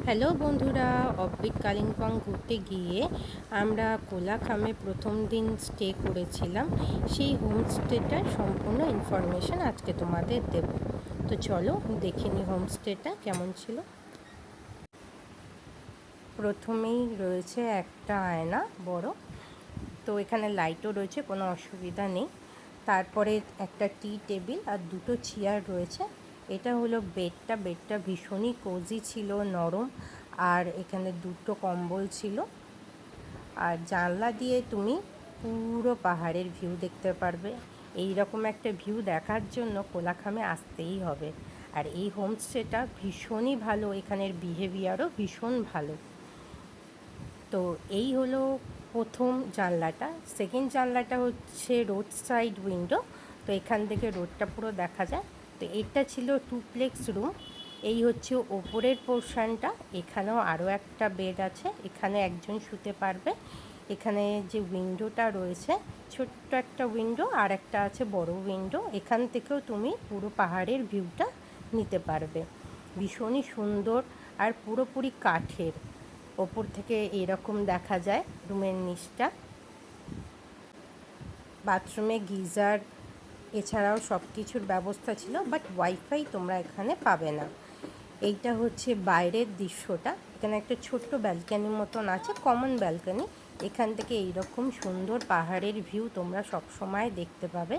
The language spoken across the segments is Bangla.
হ্যালো বন্ধুরা, অফবিট কালিম্পং ঘুরতে গিয়ে আমরা কোলাখামে প্রথম দিন স্টে করেছিলাম। সেই হোমস্টেটার সম্পূর্ণ ইনফরমেশান আজকে তোমাদের দেব। তো চলো দেখে নিই হোমস্টেটা কেমন ছিল। প্রথমেই রয়েছে একটা আয়না বড়, তো এখানে লাইটও রয়েছে, কোনো অসুবিধা নেই। তারপরে একটা টি টেবিল আর দুটো চেয়ার রয়েছে। এটা হলো বেডটা ভীষণই কোজি ছিল, নরম, আর এখানে দুটো কম্বল ছিল। আর জানলা দিয়ে তুমি পুরো পাহাড়ের ভিউ দেখতে পারবে। এই রকম একটা ভিউ দেখার জন্য কোলাখামে আসতেই হবে। আর এই হোমস্টেটা ভীষণই ভালো, এখানের বিহেভিয়ারও ভীষণ ভালো। তো এই হলো প্রথম জানলাটা। সেকেন্ড জানলাটা হচ্ছে রোড সাইড উইন্ডো, তো এখান থেকে রোডটা পুরো দেখা যায়। তো এটা ছিল টুপ্লেক্স রুম। এই হচ্ছে ওপরের পোর্শনটা। এখানেও আরও একটা বেড আছে, এখানে একজন শুতে পারবে। এখানে যে উইন্ডোটা রয়েছে, ছোট্ট একটা উইন্ডো, আর একটা আছে বড় উইন্ডো। এখান থেকেও তুমি পুরো পাহাড়ের ভিউটা নিতে পারবে। ভীষণই সুন্দর আর পুরোপুরি কাঠের। ওপর থেকে এরকম দেখা যায় রুমের নিচটা। বাথরুমে গিজার এছাড়াও সব কিছুর ব্যবস্থা ছিল, বাট ওয়াইফাই তোমরা এখানে পাবে না। এইটা হচ্ছে বাইরের দৃশ্যটা। এখানে একটা ছোট্ট ব্যালকানির মতন আছে, কমন ব্যালকানি। এখান থেকে এইরকম সুন্দর পাহাড়ের ভিউ তোমরা সব সময় দেখতে পাবে।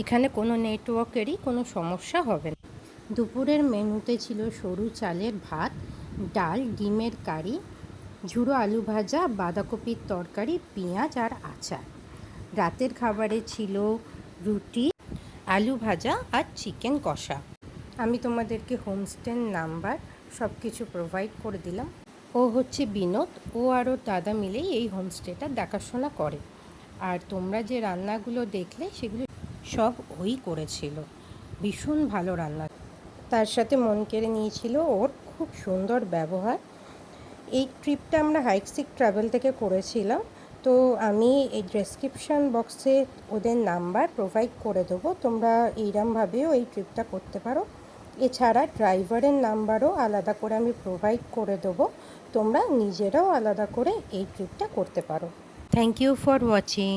এখানে কোনো নেটওয়ার্কেরই কোনো সমস্যা হবে না। দুপুরের মেনুতে ছিল সরু চালের ভাত, ডাল, ডিমের কারি, ঝুড়ো আলু ভাজা, বাঁধাকপির তরকারি, পেঁয়াজ আর আচার। রাতের খাবারে ছিল রুটি, আলু ভাজা আর চিকেন কষা। আমি তোমাদেরকে হোমস্টের নাম্বার সব কিছু প্রোভাইড করে দিলাম। ও হচ্ছে বিনোদ, ও আর ওর দাদা মিলেই এই হোমস্টেটা দেখাশোনা করে। আর তোমরা যে রান্নাগুলো দেখলে সেগুলো সব ওই করেছিল। ভীষণ ভালো রান্না, তার সাথে মন কেড়ে নিয়েছিল ওর খুব সুন্দর ব্যবহার। এই ট্রিপটা আমরা হাইকসিক ট্রাভেল থেকে করেছিলাম। তো আমি এই ডেসক্রিপশান বক্সে ওদের নাম্বার প্রোভাইড করে দেবো, তোমরা এইরমভাবেও এই ট্রিপটা করতে পারো। এছাড়া ড্রাইভারের নাম্বারও আলাদা করে আমি প্রোভাইড করে দেবো, তোমরা নিজেরাও আলাদা করে এই ট্রিপটা করতে পারো। Thank you for watching.